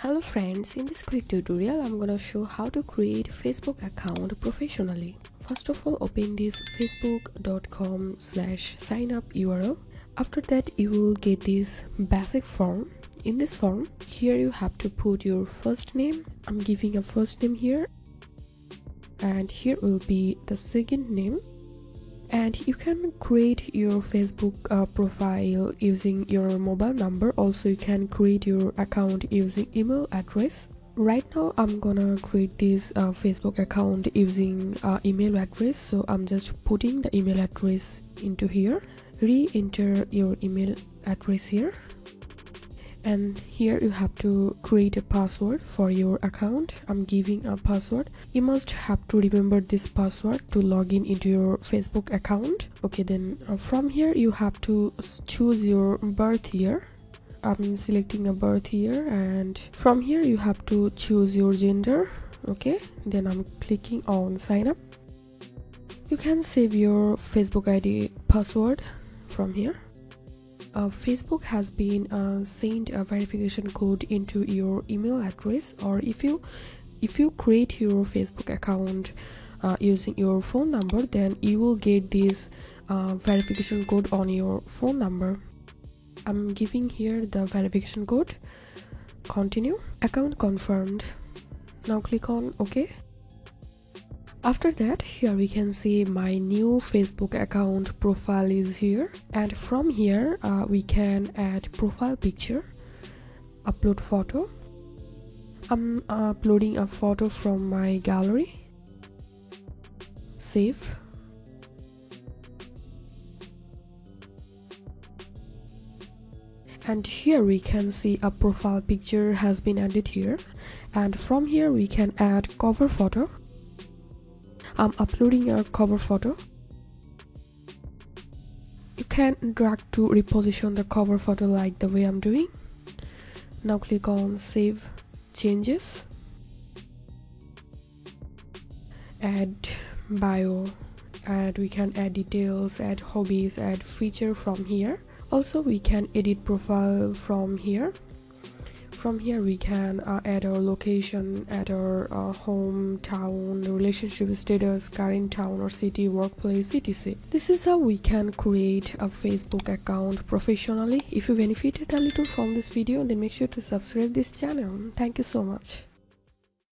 Hello friends, in this quick tutorial I'm gonna show how to create Facebook account professionally. First of all, open this facebook.com/signup URL. After that you will get this basic form. In this form, here you have to put your first name. I'm giving a first name here, and here will be the second name. And you can create your Facebook profile using your mobile number. Also, you can create your account using email address. Right now I'm gonna create this Facebook account using email address, so I'm just putting the email address into here. Re-enter your email address here, and here you have to create a password for your account. I'm giving a password. You must have to remember this password to log in into your Facebook account. Okay, then from here you have to choose your birth year. I'm selecting a birth year, and from here you have to choose your gender. Okay, then I'm clicking on sign up. You can save your Facebook ID password from here. Facebook has been sent a verification code into your email address, or if you create your Facebook account using your phone number, then you will get this verification code on your phone number. I'm giving here the verification code. Continue. Account confirmed. Now click on OK. After that, here we can see my new Facebook account profile is here, and from here we can add profile picture, upload photo. I'm uploading a photo from my gallery. Save. And here we can see a profile picture has been added here, and from here we can add cover photo. I'm uploading a cover photo. You can drag to reposition the cover photo like the way I'm doing. Now click on save changes. Add bio, and we can add details, add hobbies, add feature from here. Also we can edit profile from here. From here we can add our location, add our hometown, relationship status, current town or city, workplace, etc. This is how we can create a Facebook account professionally. If you benefited a little from this video, then make sure to subscribe this channel. Thank you so much.